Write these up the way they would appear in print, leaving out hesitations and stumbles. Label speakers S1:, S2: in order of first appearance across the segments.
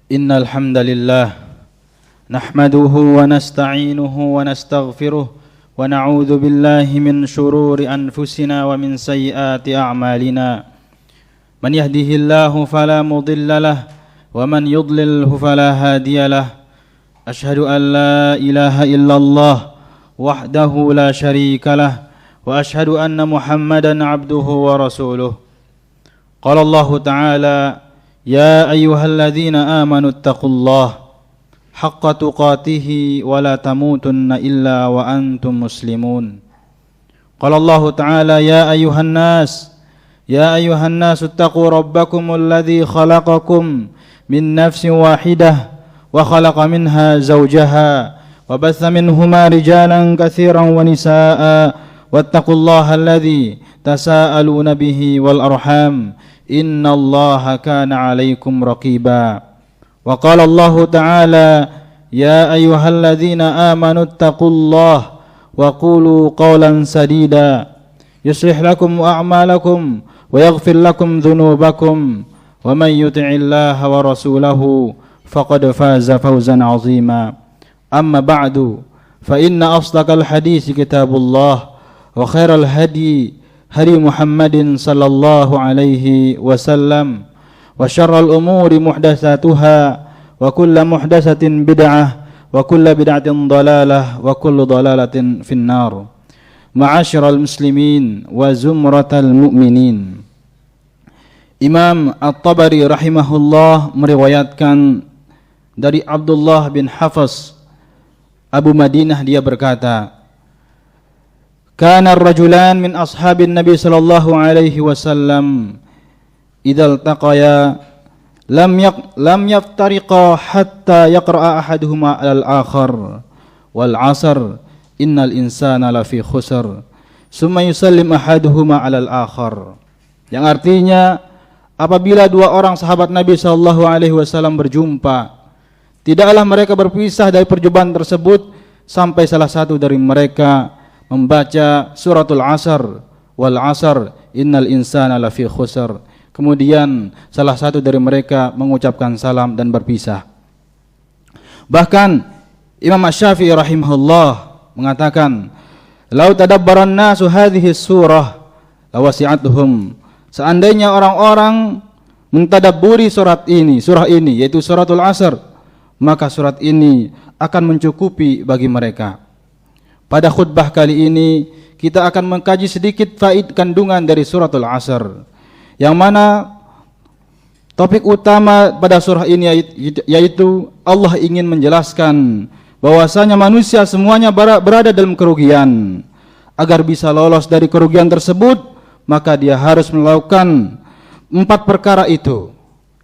S1: إن الحمد لله نحمده ونستعينه ونستغفره ونعوذ بالله من شرور أنفسنا ومن سيئات أعمالنا من يهده الله فلا مضل له ومن يضلله فلا هادي له أشهد أن لا إله إلا الله وحده لا شريك له وأشهد أن محمدا عبده ورسوله قال الله تعالى يا أيها الذين آمنوا اتقوا الله حق تقاته ولا تموتن إلا وأنتم مسلمون قال الله تعالى يا أيها الناس اتقوا ربكم الذي خلقكم من نفس واحدة وخلق منها زوجها وبث منهما رجالا كثيرا ونساء واتقوا الله الذي تساءلون به والأرحام إن الله كان عليكم رقيبا وقال الله تعالى يا أيها الذين آمنوا اتقوا الله وقولوا قولا سديدا يصلح لكم أعمالكم ويغفر لكم ذنوبكم ومن يطع الله ورسوله فقد فاز فوزا عظيما أما بعد فإن أصدق الحديث كتاب الله وخير الهدي هدي محمد صلى الله عليه وسلم وشر الأمور محدثاتها وكل محدثة بدعة وكل بدعة ضلالة وكل ضلالة في النار معاشر المسلمين وزمرة المؤمنين. Imam At-Tabari rahimahullah meriwayatkan dari Abdullah bin Hafs Abu Madinah, dia berkata, Kana ar-rajulan min ashabin Nabi sallallahu alaihi wasallam idza iltaqaya lam yaftariqa hatta yaqra'a ahaduhuma 'alal akhar wal 'asr innal insana lafi khusr summa yusallim ahaduhuma 'alal akhar. Yang artinya, apabila dua orang sahabat Nabi sallallahu alaihi wasallam berjumpa, tidaklah mereka berpisah dari perjumpaan tersebut sampai salah satu dari mereka membaca suratul Asr wal 'asr innal insana lafi khusr. Kemudian salah satu dari mereka mengucapkan salam dan berpisah. Bahkan Imam Asy-Syafi'i rahimahullah mengatakan, "Lau tadabbaran nasu hadhihi surah lawasi'atuhum." Seandainya orang-orang mentadabburi surah ini yaitu suratul Asr, maka surat ini akan mencukupi bagi mereka. Pada khutbah kali ini kita akan mengkaji sedikit kandungan dari suratul Asr, yang mana topik utama pada surah ini yaitu Allah ingin menjelaskan bahwasanya manusia semuanya berada dalam kerugian. Agar bisa lolos dari kerugian tersebut, maka dia harus melakukan 4 perkara itu,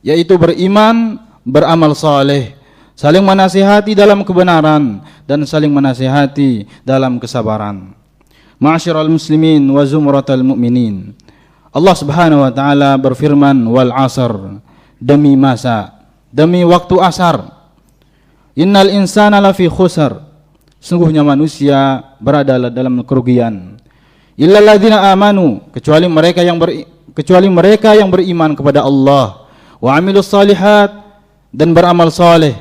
S1: yaitu beriman, beramal saleh, saling menasihati dalam kebenaran, dan saling menasihati dalam kesabaran. Ma'asyiral muslimin wa zumratal mu'minin. Allah Subhanahu wa taala berfirman, wal 'asr, demi masa, demi waktu asar. Innal insana lafi khusr, sungguhnya manusia berada dalam kerugian. Illal ladzina amanu, kecuali mereka yang beriman kepada Allah, wa 'amilus shalihat, dan beramal saleh,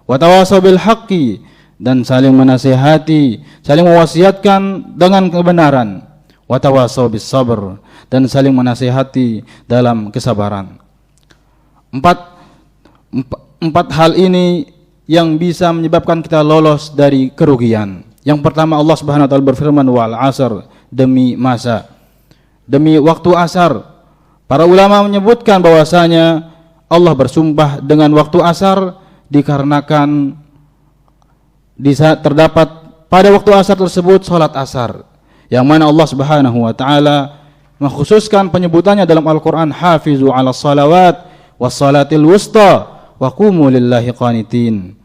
S1: wa tawassaw bil haqqi, dan saling menasihati, saling mewasiatkan dengan kebenaran, wa tawassaw bis sabr, dan saling menasihati dalam kesabaran. Empat hal ini yang bisa menyebabkan kita lolos dari kerugian. Yang pertama, Allah Subhanahu wa taala berfirman, wal 'asr, demi masa, demi waktu asar. Para ulama menyebutkan bahwasanya Allah bersumpah dengan waktu asar dikarenakan terdapat pada waktu asar tersebut salat asar, yang mana Allah Subhanahu wa taala mengkhususkan penyebutannya dalam Al-Qur'an, hafizu 'alas salawat was salatil wusta wa qumu lillahi qanitin.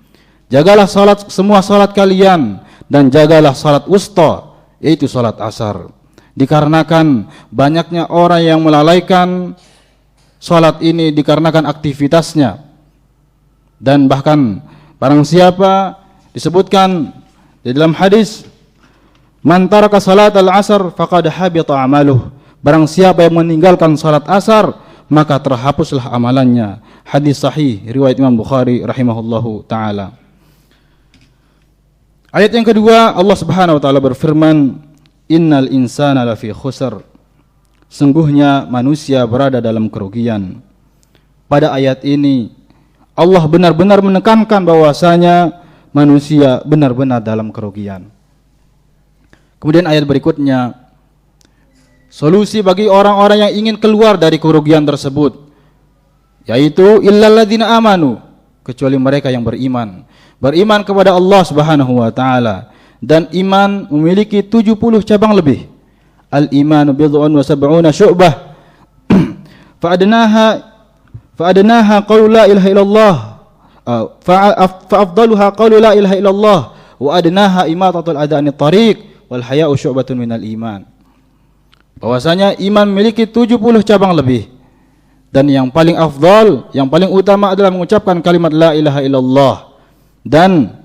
S1: Jagalah salat, semua salat kalian, dan jagalah salat wusta, yaitu salat asar. Dikarenakan banyaknya orang yang melalaikan salat ini dikarenakan aktivitasnya, dan bahkan barang siapa, disebutkan di dalam hadis, man taraka salat al-asr faqad habita amaluh, barang siapa yang meninggalkan salat asar maka terhapuslah amalannya. Hadis sahih riwayat Imam Bukhari rahimahullahu taala. Ayat yang kedua, Allah Subhanahu wa taala berfirman, innal insana lafi khusr. Sungguhnya manusia berada dalam kerugian. Pada ayat ini Allah benar-benar menekankan bahwasanya manusia benar-benar dalam kerugian. Kemudian ayat berikutnya, solusi bagi orang-orang yang ingin keluar dari kerugian tersebut, yaitu illal ladzina amanu, kecuali mereka yang beriman. Beriman kepada Allah Subhanahu wa taala, dan iman memiliki 70 cabang lebih. Al-imanu bid'un wa sab'una syu'bah. Fa'adnaha qaulu la ilaha illallah. Fa'afdaluha qaulu la ilaha illallah wa adnaha imatatul adha anit tariq wal haya'u syu'batun minal iman. Bahwasanya iman memiliki 70 cabang lebih, dan yang paling afdal, yang paling utama adalah mengucapkan kalimat la ilaha illallah, dan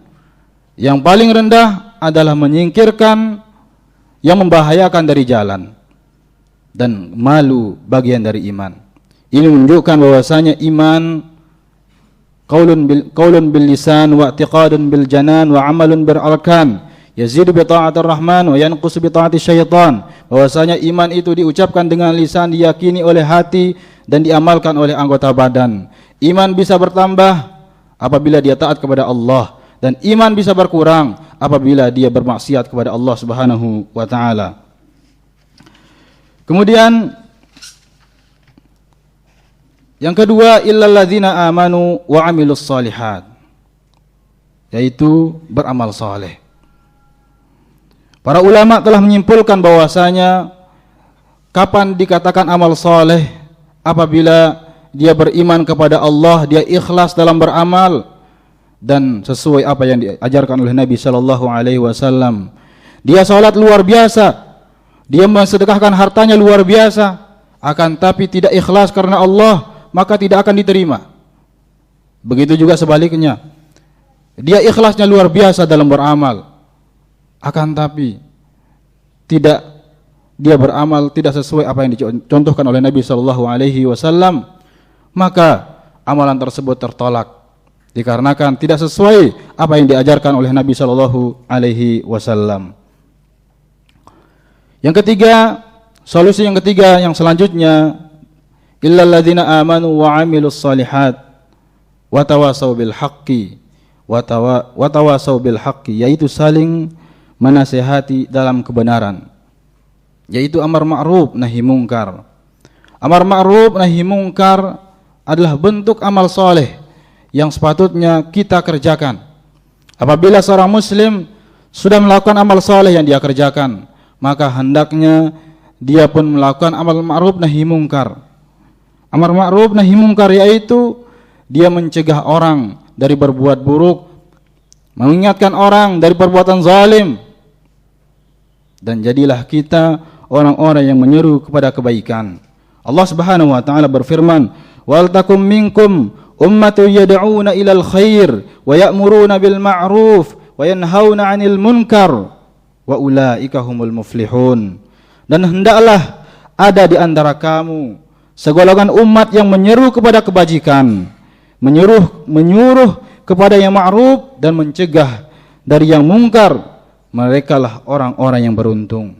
S1: yang paling rendah adalah menyingkirkan yang membahayakan dari jalan, dan malu bagian dari iman. Ini menunjukkan bahwasanya iman qaulun bil lisan wa i'tiqadun bil janan wa amalun bil arkan, yazidu bi ta'atir rahman wa yanqusu bi ta'ati syaitan. Bahwasanya iman itu diucapkan dengan lisan, diyakini oleh hati, dan diamalkan oleh anggota badan. Iman bisa bertambah apabila dia taat kepada Allah, dan iman bisa berkurang apabila dia bermaksiat kepada Allah Subhanahu wa taala. Kemudian yang kedua, illal ladzina amanu wa amilus shalihat, yaitu beramal saleh. Para ulama telah menyimpulkan bahwasanya kapan dikatakan amal saleh? Apabila dia beriman kepada Allah, dia ikhlas dalam beramal dan sesuai apa yang diajarkan oleh Nabi sallallahu alaihi wasallam. Dia salat luar biasa, dia mensedekahkan hartanya luar biasa, akan tapi tidak ikhlas karena Allah, maka tidak akan diterima. Begitu juga sebaliknya, dia ikhlasnya luar biasa dalam beramal, akan tapi dia beramal tidak sesuai apa yang dicontohkan oleh Nabi sallallahu alaihi wasallam, maka amalan tersebut tertolak dikarenakan tidak sesuai apa yang diajarkan oleh Nabi sallallahu alaihi wasallam. Yang ketiga, solusi yang ketiga yang selanjutnya, illal ladzina amanu wa amilus shalihat wa tawassaw bil haqqi wa tawassaw bil haqqi, yaitu saling menasihati dalam kebenaran, yaitu amar ma'ruf nahi mungkar. Amar ma'ruf nahi mungkar adalah bentuk amal soleh yang sepatutnya kita kerjakan. Apabila seorang muslim sudah melakukan amal soleh yang dia kerjakan, maka hendaknya dia pun melakukan amal ma'ruf nahi mungkar. Amar ma'ruf nahi mungkar yaitu dia mencegah orang dari berbuat buruk, mengingatkan orang dari perbuatan zalim, dan jadilah kita orang-orang yang menyeru kepada kebaikan. Allah Subhanahu wa taala berfirman, wal takum minkum ummatun yad'una ilal khair wa ya'muruna bil ma'ruf wa yanhauna 'anil munkar wa ulaika humul muflihun. Dan hendaklah ada di antara kamu segolongan umat yang menyeru kepada kebajikan, menyuruh kepada yang ma'ruf dan mencegah dari yang mungkar. Merekalah orang-orang yang beruntung.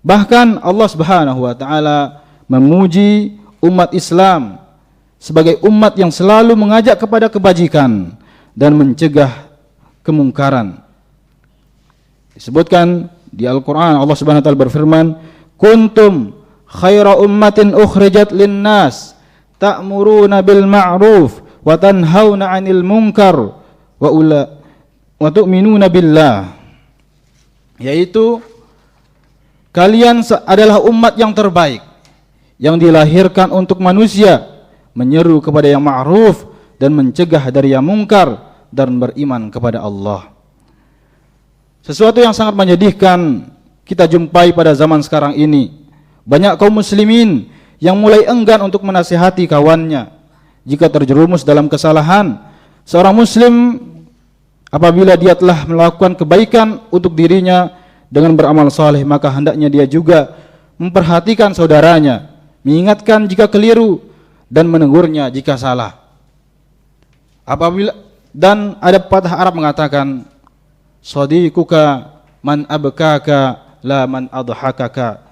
S1: Bahkan Allah Subhanahu wa taala memuji umat Islam sebagai umat yang selalu mengajak kepada kebajikan dan mencegah kemungkaran. Disebutkan di Al-Qur'an, Allah Subhanahu wa taala berfirman, kuntum khaira ummatin ukhrijat linnas ta'muruna bil ma'ruf wa tanhauna 'anil munkar wa tu'minuna billah, yaitu kalian adalah umat yang terbaik yang dilahirkan untuk manusia, menyeru kepada yang ma'ruf dan mencegah dari yang mungkar, dan beriman kepada Allah. Sesuatu yang sangat menyedihkan kita jumpai pada zaman sekarang ini, banyak kaum muslimin yang mulai enggan untuk menasihati kawannya jika terjerumus dalam kesalahan. Seorang muslim apabila dia telah melakukan kebaikan untuk dirinya dengan beramal saleh, maka hendaknya dia juga memperhatikan saudaranya mengingatkan jika keliru dan menegurnya jika salah. Apabila dan ada pepatah Arab mengatakan, "Shadiquka man abkaka la man adhakaka."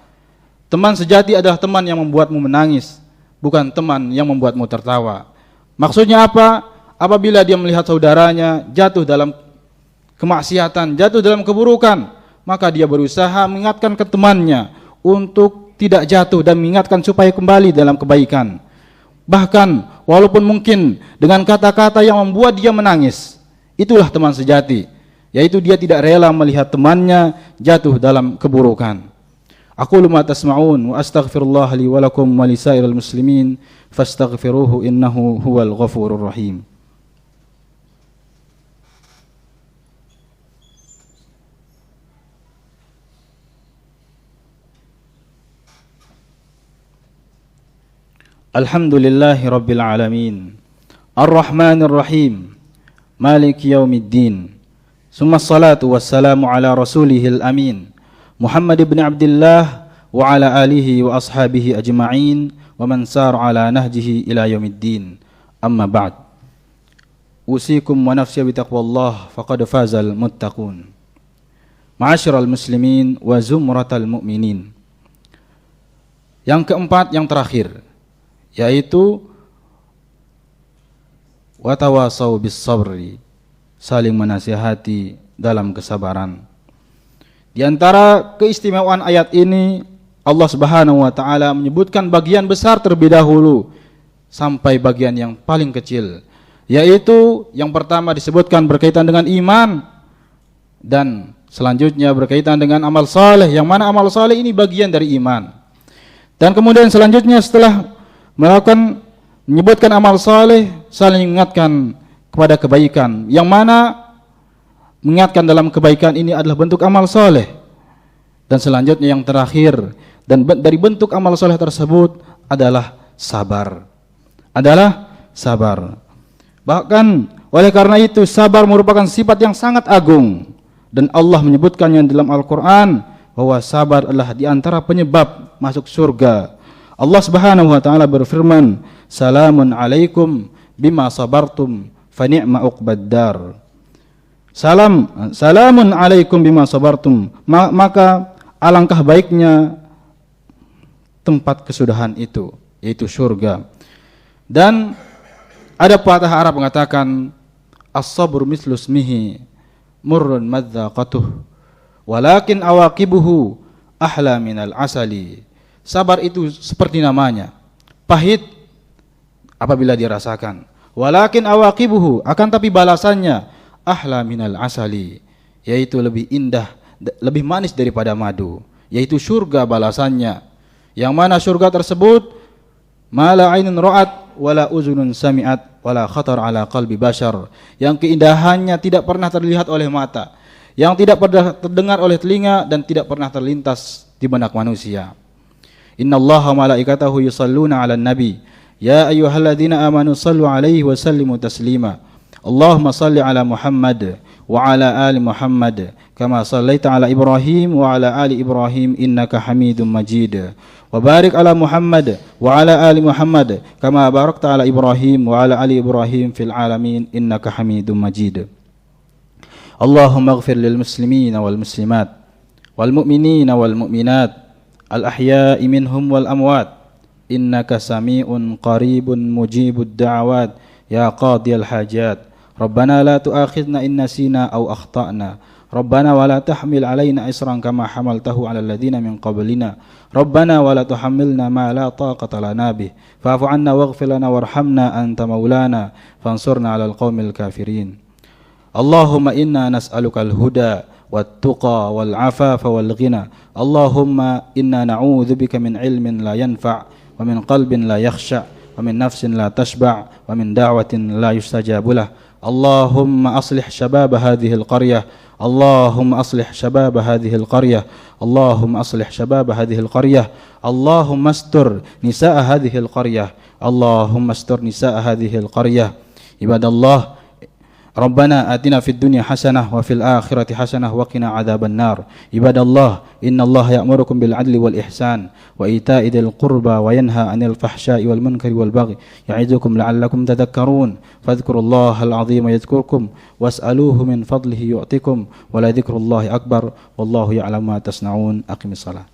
S1: Teman sejati adalah teman yang membuatmu menangis, bukan teman yang membuatmu tertawa. Maksudnya apa? Apabila dia melihat saudaranya jatuh dalam kemaksiatan, jatuh dalam keburukan, maka dia berusaha mengingatkan ke temannya untuk tidak jatuh dan mengingatkan supaya kembali dalam kebaikan. Bahkan walaupun mungkin dengan kata-kata yang membuat dia menangis, itulah teman sejati, yaitu dia tidak rela melihat temannya jatuh dalam keburukan. Aqulu ma tasma'un wa astaghfirullah li wa lakum wa lisairil muslimin fastaghfiruhu innahu huwal ghafurur rahim. Alhamdulillahi rabbil alamin, Ar-Rahmanir Rahim, Maliki yaumiddin. Summa salatu wassalamu ala rasulihil amin, Muhammad ibn Abdullah wa ala alihi wa ashabihi ajma'in wa man sar ala nahjihi ila yaumiddin. Amma ba'd. Usikum wa nafsi bi taqwallah faqad fazal muttaqun. Ma'asyiral muslimin wa zumratal mu'minin. Yang keempat, yang terakhir, yaitu watawasau bis sabri, saling menasihati dalam kesabaran. Di antara keistimewaan ayat ini, Allah Subhanahu wa taala menyebutkan bagian besar terlebih dahulu sampai bagian yang paling kecil, yaitu yang pertama disebutkan berkaitan dengan iman, dan selanjutnya berkaitan dengan amal saleh, yang mana amal saleh ini bagian dari iman. Dan kemudian selanjutnya setelah menyebutkan amal saleh, saling mengingatkan kepada kebaikan, yang mana mengingatkan dalam kebaikan ini adalah bentuk amal saleh. Dan selanjutnya yang terakhir, dan dari bentuk amal saleh tersebut adalah sabar. Bahkan oleh karena itu sabar merupakan sifat yang sangat agung, dan Allah menyebutkannya dalam Al-Quran bahwa sabar adalah di antara penyebab masuk surga. Allah Subhanahu wa taala berfirman, "Salamun alaikum bima sabartum fa ni'ma uqbaddar." Salamun alaikum bima sabartum, maka alangkah baiknya tempat kesudahan itu, yaitu surga. Dan ada pepatah Arab mengatakan, "As-sabru mislu ismihi murrun madzaqatuh, walakin awaqibuhu ahla minal asali." Sabar itu seperti namanya, pahit apabila dirasakan. Walakin awaqibuhu, akan tapi balasannya ahla minal asali, yaitu lebih indah, lebih manis daripada madu, yaitu surga balasannya. Yang mana surga tersebut mala ainun ra'at wala uzunun sami'at wala khatar ala qalbi bashar, yang keindahannya tidak pernah terlihat oleh mata, yang tidak pernah terdengar oleh telinga, dan tidak pernah terlintas di benak manusia. Innallaha malaikatahu yusalluna 'alan nabi ya ayyuhalladzina amanu sallu 'alaihi wa sallimu taslima. Allahumma salli 'ala Muhammad wa 'ala ali Muhammad kama sallaita 'ala Ibrahim wa 'ala ali Ibrahim innaka Hamidum Majid. Wa barik 'ala Muhammad wa 'ala ali Muhammad kama barakta 'ala Ibrahim wa 'ala ali Ibrahim fil 'alamin innaka Hamidum Majid. Allahumma ighfir lil muslimina wal muslimat wal mu'minina wal mu'minat al-ahya'i minhum wal amwat innaka sami'un qaribun mujibud da'awat ya qadiyal hajat. Rabbana la tu'akhidna in nasina aw akhtana. Rabbana wa la tahmil alaina isran kama hamaltahu 'alal ladzina min qablina. Rabbana wa la tuhammilna ma la taqata lana bih. Fa'fu 'anna waghfir lana warhamna anta maulana fansurna 'alal qaumil kafirin. Allahumma inna nas'alukal huda wat-tuqa wal-'afafa wal-ghina. Allahumma inna na'udzubika min ilmin la yanfa' wa min qalbin la yakhsha' wa min nafsin la tashba' wa min da'watin la yustajabu lah. Allahumma aslih shabab hadhihi al-qaryah. Allahumma aslih shabab hadhihi al-qaryah. Allahumma aslih shabab hadhihi al-qaryah. Allahumma astur nisaa hadhihi al-qaryah. Allahumma astur nisaa hadhihi al-qaryah. Ibadallah, Rabbana atina fid dunya hasanah wa fil akhirati hasanah wa qina adzabannar. Ibadallah, innallaha ya'murukum bil adli wal ihsan wa ita'i dzil qurba wa yanha 'anil fahsya'i wal munkari wal baghi ya'idukum la'allakum tadhakkarun. Fadhkurullahal 'azima yadhkurkum was'aluhu min fadlihi yu'tikum wa la dzikrullahi akbar wallahu ya'lamu ma tasna'un. Aqimissalah.